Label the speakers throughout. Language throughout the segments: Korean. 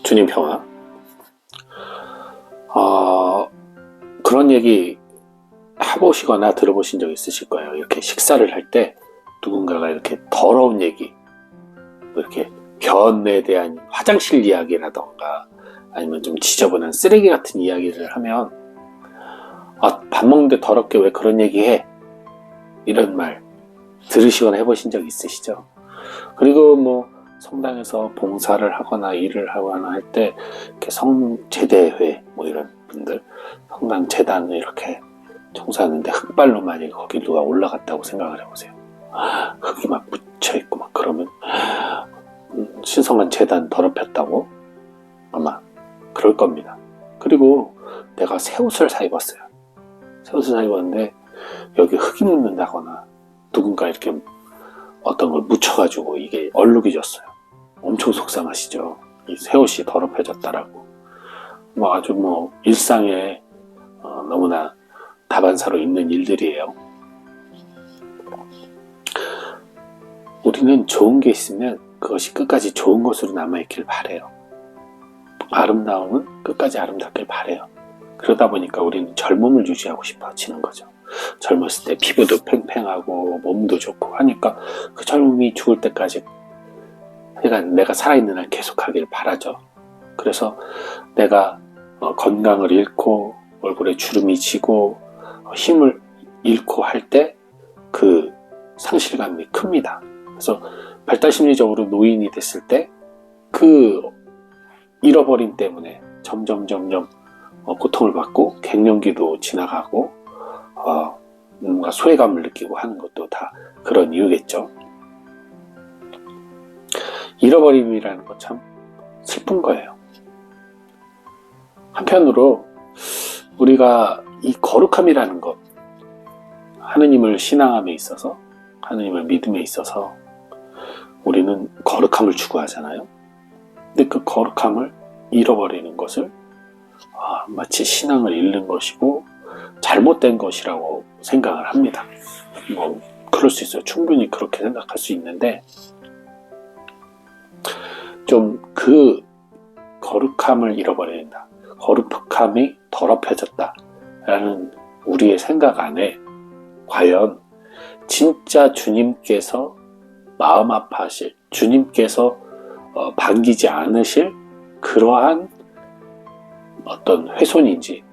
Speaker 1: 주님 평화. 그런 얘기 해보시거나 들어보신 적 있으실 거예요. 이렇게 식사를 할 때 누군가가 이렇게 더러운 얘기, 뭐 이렇게 변에 대한 화장실 이야기라던가 아니면 좀 지저분한 쓰레기 같은 이야기를 하면 밥 먹는데 더럽게 왜 그런 얘기 해? 이런 말 들으시거나 해보신 적 있으시죠? 그리고 뭐 성당에서 봉사를 하거나 일을 하거나 할 때 이렇게 성제대회 뭐 이런 분들 성당 재단을 이렇게 청소하는데 흙발로 만약에 거기 누가 올라갔다고 생각을 해보세요. 흙이 막 묻혀있고 막 그러면 신성한 재단 더럽혔다고 아마 그럴 겁니다. 그리고 내가 새 옷을 사 입었어요. 새 옷을 사 입었는데 여기 흙이 묻는다거나 누군가 이렇게 어떤 걸 묻혀가지고 이게 얼룩이졌어요. 엄청 속상하시죠. 이 새 옷이 더럽혀졌다라고. 뭐 아주 뭐 일상에 너무나 다반사로 있는 일들이에요. 우리는 좋은 게 있으면 그것이 끝까지 좋은 것으로 남아있길 바래요. 아름다움은 끝까지 아름답길 바래요. 그러다 보니까 우리는 젊음을 유지하고 싶어지는 거죠. 젊었을 때 피부도 팽팽하고 몸도 좋고 하니까 그 젊음이 죽을 때까지 그러니까 내가 살아있는 한 계속하길 바라죠. 그래서 내가 건강을 잃고 얼굴에 주름이 지고 힘을 잃고 할 때 그 상실감이 큽니다. 그래서 발달심리적으로 노인이 됐을 때 그 잃어버림 때문에 점점 고통을 받고 갱년기도 지나가고 뭔가 소외감을 느끼고 하는 것도 다 그런 이유겠죠. 잃어버림이라는 건 참 슬픈 거예요. 한편으로 우리가 이 거룩함이라는 것, 하느님을 신앙함에 있어서, 하느님을 믿음에 있어서 우리는 거룩함을 추구하잖아요. 근데 그 거룩함을 잃어버리는 것을 마치 신앙을 잃는 것이고 잘못된 것이라고 생각을 합니다. 뭐 그럴 수 있어요. 충분히 그렇게 생각할 수 있는데 좀 그 거룩함을 잃어버린다. 거룩함이 더럽혀졌다 라는 우리의 생각 안에 과연 진짜 주님께서 마음 아파하실, 주님께서 반기지 않으실 그러한 어떤 훼손인지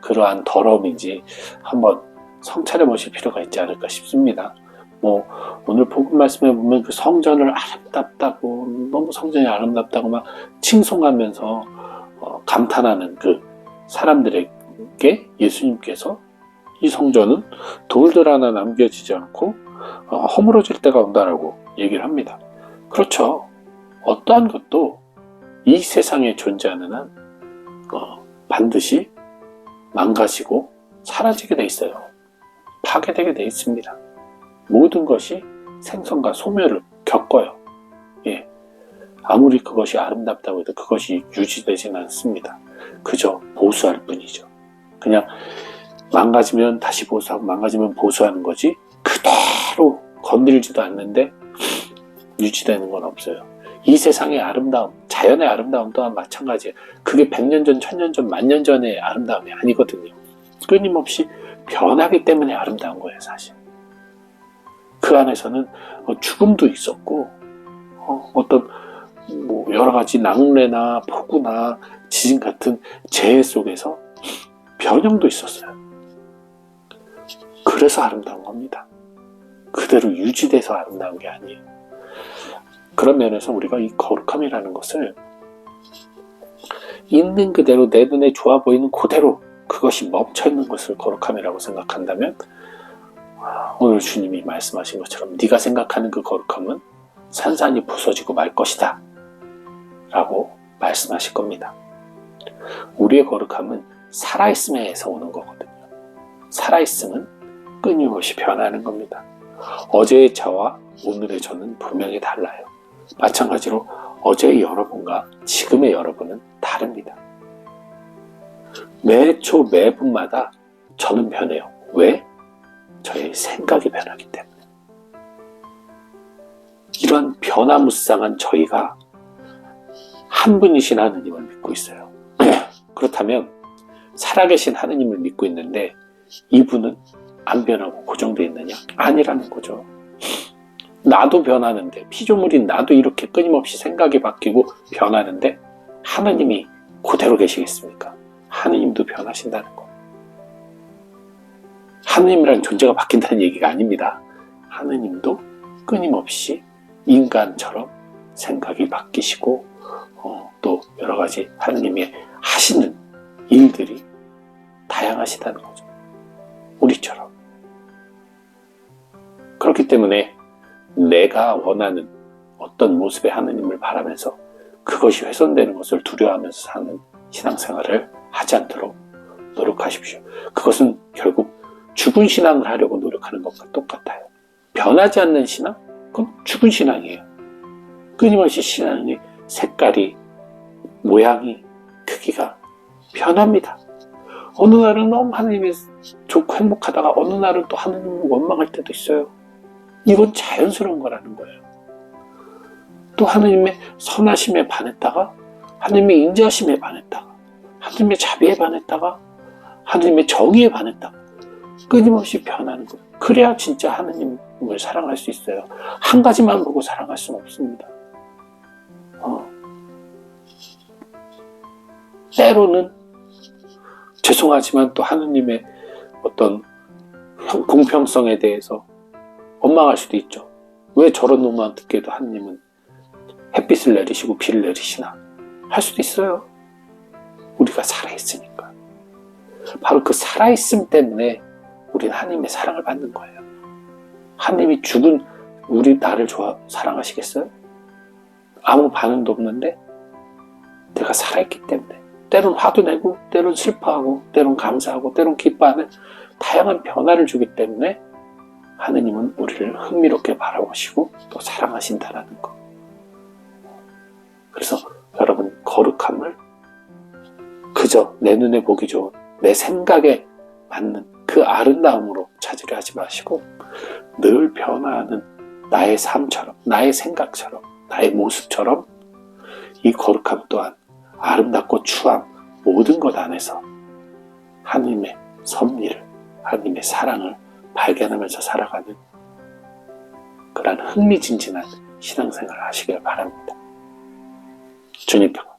Speaker 1: 그러한 더러움인지 한번 성찰해 보실 필요가 있지 않을까 싶습니다. 뭐 오늘 복음 말씀에 보면 그 성전을 아름답다고 너무 성전이 아름답다고 막 칭송하면서 감탄하는 그 사람들에게 예수님께서 이 성전은 돌들 하나 남겨지지 않고 허물어질 때가 온다라고 얘기를 합니다. 그렇죠. 어떠한 것도 이 세상에 존재하는 한 반드시 망가지고 사라지게 돼 있어요. 파괴되게 돼 있습니다. 모든 것이 생성과 소멸을 겪어요. 예. 아무리 그것이 아름답다고 해도 그것이 유지되지는 않습니다. 그저 보수할 뿐이죠. 그냥 망가지면 다시 보수하고 망가지면 보수하는 거지 그대로 건드리지도 않는데 유지되는 건 없어요. 이 세상의 아름다움, 자연의 아름다움 또한 마찬가지예요. 그게 100년 전, 1000년 전, 10,000년 전의 아름다움이 아니거든요. 끊임없이 변하기 때문에 아름다운 거예요, 사실. 그 안에서는 죽음도 있었고 어떤 뭐 여러 가지 낙뢰나 폭우나 지진 같은 재해 속에서 변형도 있었어요. 그래서 아름다운 겁니다. 그대로 유지돼서 아름다운 게 아니에요. 그런 면에서 우리가 이 거룩함이라는 것을 있는 그대로 내 눈에 좋아 보이는 그대로 그것이 멈춰있는 것을 거룩함이라고 생각한다면 오늘 주님이 말씀하신 것처럼 네가 생각하는 그 거룩함은 산산이 부서지고 말 것이다 라고 말씀하실 겁니다. 우리의 거룩함은 살아있음에서 오는 거거든요. 살아있음은 끊임없이 변하는 겁니다. 어제의 저와 오늘의 저는 분명히 달라요. 마찬가지로 어제의 여러분과 지금의 여러분은 다릅니다. 매초 매분마다 저는 변해요. 왜? 저의 생각이 변하기 때문에. 이런 변화무쌍한 저희가 한 분이신 하느님을 믿고 있어요. 그렇다면 살아계신 하느님을 믿고 있는데 이분은 안 변하고 고정되어 있느냐? 아니라는 거죠. 나도 변하는데, 피조물인 나도 이렇게 끊임없이 생각이 바뀌고 변하는데 하느님이 그대로 계시겠습니까? 하느님도 변하신다는 거. 하느님이라는 존재가 바뀐다는 얘기가 아닙니다. 하느님도 끊임없이 인간처럼 생각이 바뀌시고 또 여러 가지 하느님이 하시는 일들이 다양하시다는 거죠. 우리처럼. 그렇기 때문에 내가 원하는 어떤 모습의 하느님을 바라면서 그것이 훼손되는 것을 두려워하면서 사는 신앙생활을 하지 않도록 노력하십시오. 그것은 결국 죽은 신앙을 하려고 노력하는 것과 똑같아요. 변하지 않는 신앙? 그건 죽은 신앙이에요. 끊임없이 신앙의 색깔이, 모양이, 크기가 변합니다. 어느 날은 너무 하느님이 좋고 행복하다가 어느 날은 또 하느님을 원망할 때도 있어요. 이건 자연스러운 거라는 거예요. 또 하느님의 선하심에 반했다가 하느님의 인자하심에 반했다가 하느님의 자비에 반했다가 하느님의 정의에 반했다가 끊임없이 변하는 거예요. 그래야 진짜 하느님을 사랑할 수 있어요. 한 가지만 보고 사랑할 수는 없습니다. 때로는 죄송하지만 또 하느님의 어떤 공평성에 대해서 원망할 수도 있죠. 왜 저런 놈만 듣게도 하느님은 햇빛을 내리시고 비를 내리시나 할 수도 있어요. 우리가 살아있으니까. 바로 그 살아있음 때문에 우리는 하느님의 사랑을 받는 거예요. 하느님이 죽은 나를 사랑하시겠어요? 아무 반응도 없는데 내가 살아있기 때문에 때론 화도 내고 때론 슬퍼하고 때론 감사하고 때론 기뻐하는 다양한 변화를 주기 때문에 하느님은 우리를 흥미롭게 바라보시고 또 사랑하신다라는 거. 그래서 여러분, 거룩함을 그저 내 눈에 보기 좋은 내 생각에 맞는 그 아름다움으로 찾으려 하지 마시고 늘 변화하는 나의 삶처럼, 나의 생각처럼, 나의 모습처럼 이 거룩함 또한 아름답고 추한 모든 것 안에서 하느님의 섭리를, 하느님의 사랑을 발견하면서 살아가는 그런 흥미진진한 신앙생활을 하시길 바랍니다. 주님 평안.